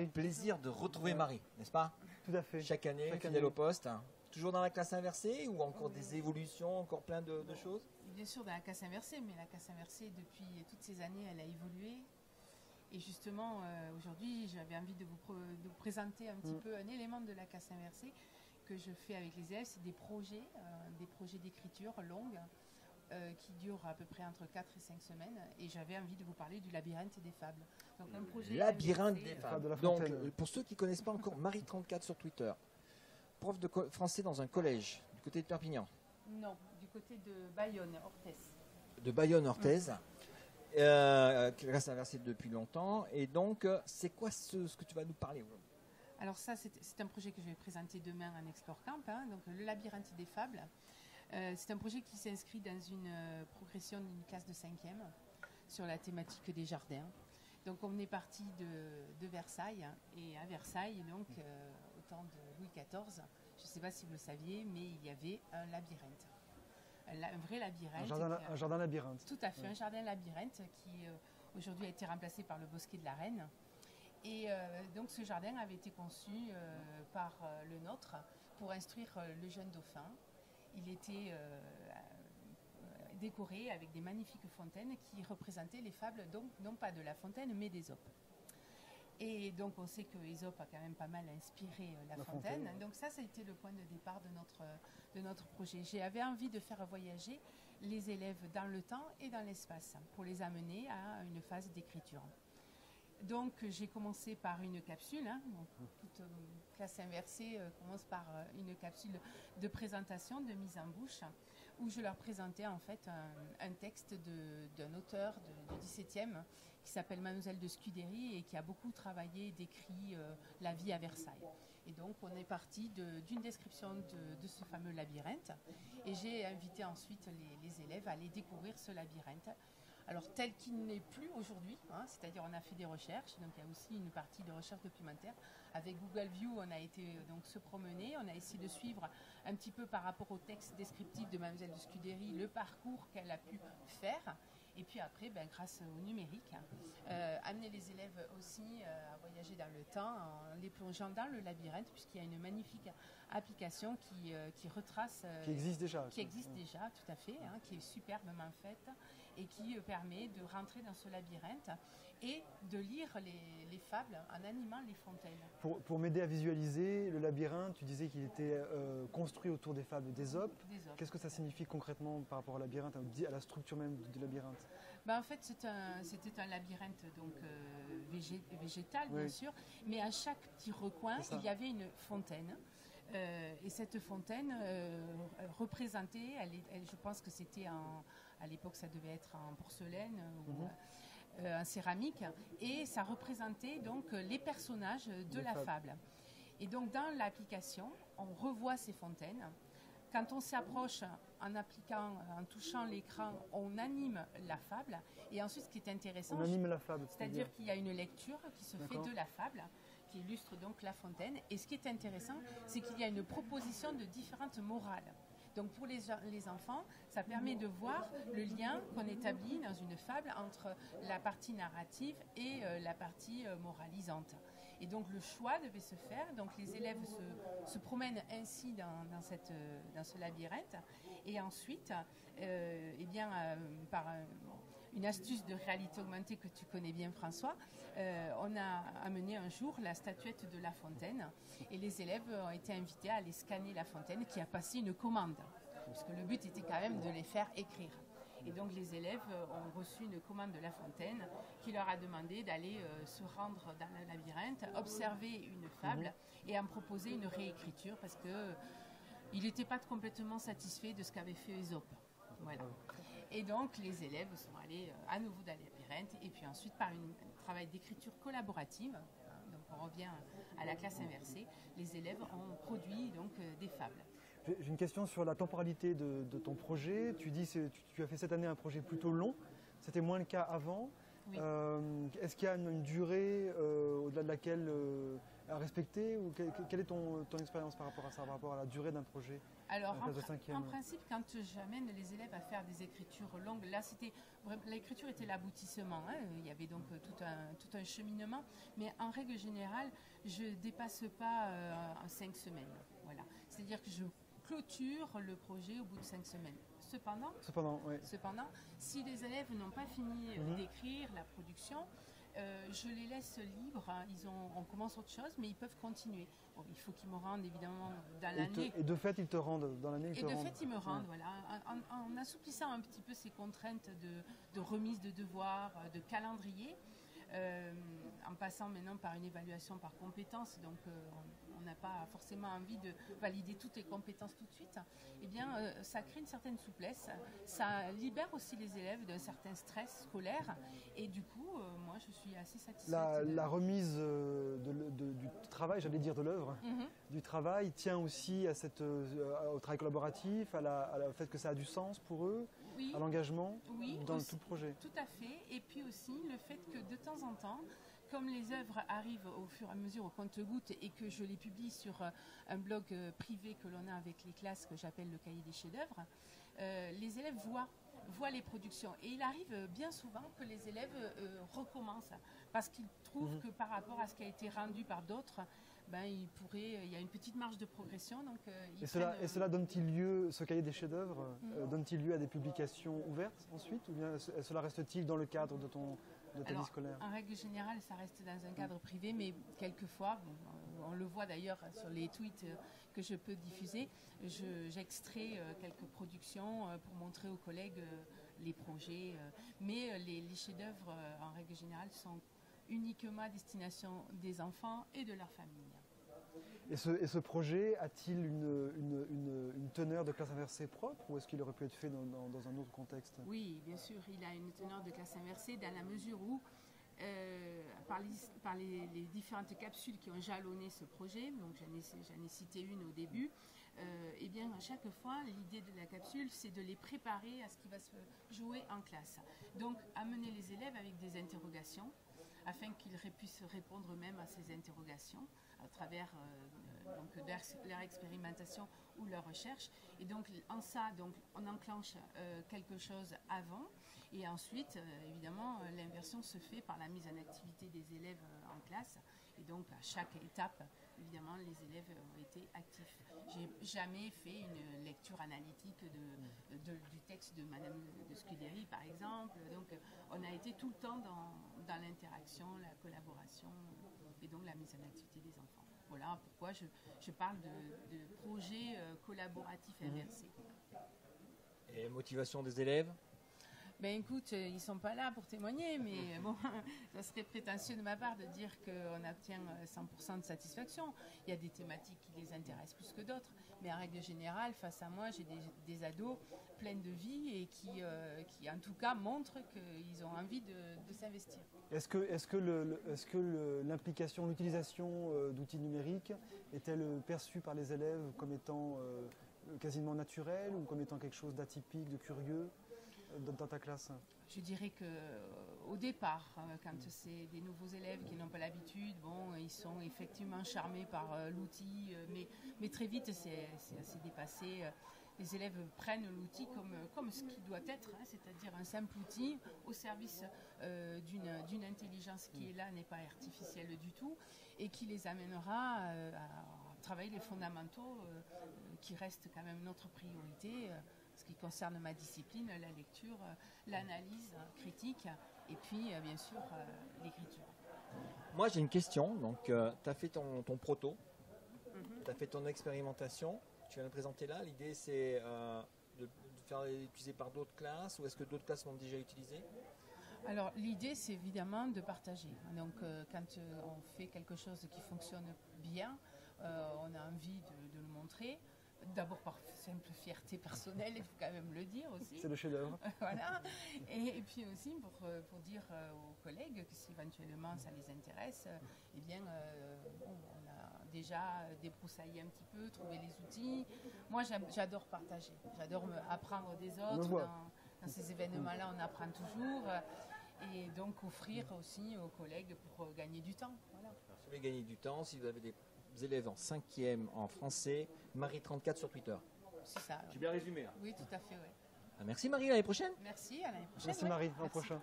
Marie. Plaisir de retrouver Marie, n'est-ce pas? Tout à fait. Chaque année, fidèle au poste. Toujours dans la classe inversée ou encore des évolutions, encore plein de choses? Bien sûr dans la classe inversée, mais la classe inversée depuis toutes ces années, elle a évolué. Et justement, aujourd'hui, j'avais envie de vous présenter un petit peu un élément de la classe inversée que je fais avec les élèves. C'est des projets d'écriture longues qui durent à peu près entre 4 et 5 semaines. Et j'avais envie de vous parler du labyrinthe des fables. Donc, un projet labyrinthe des fables. Donc, Fontaine. pour ceux qui ne connaissent pas encore, Marie34 sur Twitter, prof de français dans un collège du côté de Perpignan. Non, du côté de Bayonne, Orthez. De Bayonne-Orthez. Classe inversée depuis longtemps. Et donc, c'est quoi ce que tu vas nous parler aujourd'hui? Alors ça, c'est un projet que je vais présenter demain en Explore Camp, hein, donc le labyrinthe des fables. C'est un projet qui s'inscrit dans une progression d'une classe de 5e sur la thématique des jardins. Donc on est parti de Versailles, et à Versailles, donc au temps de Louis XIV, je ne sais pas si vous le saviez, mais il y avait un labyrinthe. Un vrai labyrinthe. Un jardin labyrinthe. Tout à fait, un jardin labyrinthe qui aujourd'hui a été remplacé par le bosquet de la Reine. Et donc ce jardin avait été conçu par le nôtre pour instruire le jeune dauphin. Il était décoré avec des magnifiques fontaines qui représentaient les fables, donc non pas de La Fontaine, mais d'Ésope. Et donc on sait que Ésope a quand même pas mal inspiré La Fontaine. Donc ça a été le point de départ de notre projet. J'avais envie de faire voyager les élèves dans le temps et dans l'espace pour les amener à une phase d'écriture. Donc j'ai commencé par une capsule, hein, donc, toute classe inversée commence par une capsule de présentation, de mise en bouche, où je leur présentais en fait un texte d'un auteur du XVIIe qui s'appelle Mademoiselle de Scudéry et qui a beaucoup travaillé et décrit la vie à Versailles. Et donc on est parti d'une description de ce fameux labyrinthe et j'ai invité ensuite les élèves à aller découvrir ce labyrinthe. Alors tel qu'il n'est plus aujourd'hui, hein, c'est-à-dire on a fait des recherches, donc il y a aussi une partie de recherche documentaire. Avec Google View, on a été donc se promener, on a essayé de suivre un petit peu par rapport au texte descriptif de Mademoiselle de Scudéry, le parcours qu'elle a pu faire. Et puis après, grâce au numérique, amener les élèves aussi à voyager dans le temps en les plongeant dans le labyrinthe, puisqu'il y a une magnifique application qui retrace... qui existe déjà. Qui existe déjà, tout à fait, hein, qui est superbement faite et qui permet de rentrer dans ce labyrinthe et de lire les fables en animant les fontaines. Pour m'aider à visualiser le labyrinthe, tu disais qu'il était construit autour des fables d'Ésope. Qu'est-ce que ça signifie concrètement par rapport au labyrinthe, à la structure même du labyrinthe? En fait, c'était un labyrinthe donc, végétal, bien sûr, mais à chaque petit recoin, il y avait une fontaine. Et cette fontaine représentait, je pense que c'était à l'époque ça devait être en porcelaine ou en céramique, et ça représentait donc les personnages de la fable. Et donc dans l'application, on revoit ces fontaines. Quand on s'approche en touchant l'écran, on anime la fable. Et ensuite, ce qui est intéressant, on anime la fable, c'est-à-dire qu'il y a une lecture qui se fait de la fable, qui illustre donc La Fontaine. Et ce qui est intéressant, c'est qu'il y a une proposition de différentes morales. Donc pour les enfants, ça permet de voir le lien qu'on établit dans une fable entre la partie narrative et la partie moralisante. Et donc le choix devait se faire, donc les élèves se promènent ainsi dans ce labyrinthe, et ensuite, par une astuce de réalité augmentée que tu connais bien, François, on a amené un jour la statuette de La Fontaine, et les élèves ont été invités à aller scanner La Fontaine, qui a passé une commande, parce que le but était quand même de les faire écrire. Et donc les élèves ont reçu une commande de La Fontaine qui leur a demandé d'aller se rendre dans le labyrinthe, observer une fable et en proposer une réécriture, parce qu'il n'était pas complètement satisfait de ce qu'avait fait Ésope. Voilà. Et donc les élèves sont allés à nouveau dans le labyrinthe, et puis ensuite par un travail d'écriture collaborative, donc on revient à la classe inversée, les élèves ont produit donc des fables. J'ai une question sur la temporalité de ton projet. Tu dis que tu as fait cette année un projet plutôt long. C'était moins le cas avant. Oui. Est-ce qu'il y a une durée au-delà de laquelle à respecter ou quelle est ton expérience par rapport à ça, par rapport à la durée d'un projet? Alors, en principe, quand j'amène les élèves à faire des écritures longues, là, l'écriture était l'aboutissement. Hein, il y avait donc tout un cheminement. Mais en règle générale, je ne dépasse pas 5 semaines. Voilà. C'est-à-dire que je clôture le projet au bout de 5 semaines. Cependant, si les élèves n'ont pas fini d'écrire la production, je les laisse libres. Hein. On commence autre chose, mais ils peuvent continuer. Bon, il faut qu'ils me rendent évidemment dans l'année. Et de fait, ils te rendent dans l'année. Et de fait, ils me rendent, voilà, en assouplissant un petit peu ces contraintes de remise de devoirs, de calendrier. En passant maintenant par une évaluation par compétences, donc on n'a pas forcément envie de valider toutes les compétences tout de suite, eh bien ça crée une certaine souplesse, ça libère aussi les élèves d'un certain stress scolaire et du coup, moi je suis assez satisfaite. La remise du travail, j'allais dire de l'œuvre, du travail tient aussi à au travail collaboratif, au fait que ça a du sens pour eux, oui, à l'engagement dans tout le projet. Tout à fait, et puis aussi le fait que de temps en temps, comme les œuvres arrivent au fur et à mesure au compte-gouttes et que je les publie sur un blog privé que l'on a avec les classes que j'appelle le cahier des chefs-d'œuvre, les élèves voient les productions. Et il arrive bien souvent que les élèves recommencent parce qu'ils trouvent que par rapport à ce qui a été rendu par d'autres, il y a une petite marge de progression. Donc, cela donne-t-il lieu, ce cahier des chefs-d'œuvre, donne-t-il lieu à des publications ouvertes ensuite, ou bien cela reste-t-il dans le cadre de ta vie scolaire? En règle générale, ça reste dans un cadre privé, mais quelquefois, on le voit d'ailleurs sur les tweets que je peux diffuser, j'extrais quelques productions pour montrer aux collègues les projets, mais les chefs-d'œuvre, en règle générale, sont uniquement à destination des enfants et de leur famille. Et ce projet a-t-il une teneur de classe inversée propre ou est-ce qu'il aurait pu être fait dans un autre contexte? Oui, bien sûr, il a une teneur de classe inversée dans la mesure où, par les différentes capsules qui ont jalonné ce projet, donc j'en ai cité une au début, et bien à chaque fois, l'idée de la capsule, c'est de les préparer à ce qui va se jouer en classe. Donc, amener les élèves avec des interrogations, afin qu'ils puissent répondre eux-mêmes à ces interrogations à travers leur expérimentation ou leur recherche. Et donc en ça, on enclenche quelque chose avant et ensuite, évidemment, l'inversion se fait par la mise en activité des élèves en classe. Et donc à chaque étape, évidemment, les élèves ont été actifs. J'ai jamais fait une lecture analytique du texte de Madame de Scudéry, par exemple. Donc on a été tout le temps dans l'interaction, la collaboration et donc la mise en activité des enfants. Voilà pourquoi je parle de projet collaboratif inversé. Et motivation des élèves? Ben écoute, ils ne sont pas là pour témoigner, mais bon, ça serait prétentieux de ma part de dire qu'on obtient 100% de satisfaction. Il y a des thématiques qui les intéressent plus que d'autres, mais en règle générale, face à moi, j'ai des ados pleins de vie et qui en tout cas montrent qu'ils ont envie de s'investir. Est-ce que l'implication, l'utilisation d'outils numériques est-elle perçue par les élèves comme étant quasiment naturelle ou comme étant quelque chose d'atypique, de curieux dans ta classe? Je dirais qu'au départ, quand c'est des nouveaux élèves qui n'ont pas l'habitude, ils sont effectivement charmés par l'outil, mais très vite c'est assez dépassé. Les élèves prennent l'outil comme ce qui doit être, c'est-à-dire un simple outil au service d'une intelligence qui est là, n'est pas artificielle du tout, et qui les amènera à travailler les fondamentaux qui restent quand même notre priorité. Ce qui concerne ma discipline, la lecture, l'analyse critique et puis bien sûr l'écriture. Moi j'ai une question, donc tu as fait ton proto, tu as fait ton expérimentation, tu viens de présenter là, l'idée c'est de faire utiliser par d'autres classes ou est-ce que d'autres classes l'ont déjà utilisé? Alors l'idée c'est évidemment de partager, donc quand on fait quelque chose qui fonctionne bien, on a envie de le montrer. D'abord par simple fierté personnelle, il faut quand même le dire aussi. C'est le chef-d'œuvre. Voilà. Et puis aussi pour dire aux collègues que si éventuellement ça les intéresse, eh bien, on a déjà débroussaillé un petit peu, trouvé les outils. Moi, j'adore partager. J'adore apprendre des autres. Dans ces événements-là, on apprend toujours. et donc offrir aussi aux collègues pour gagner du temps. Voilà. Alors, si vous voulez gagner du temps, si vous avez des élèves en 5e en français, Marie34 sur Twitter. C'est ça. J'ai bien résumé. Hein. Oui, tout à fait, ouais. Merci Marie, à l'année prochaine. Merci, à l'année prochaine. Merci ouais. Marie, à l'an Merci. prochain.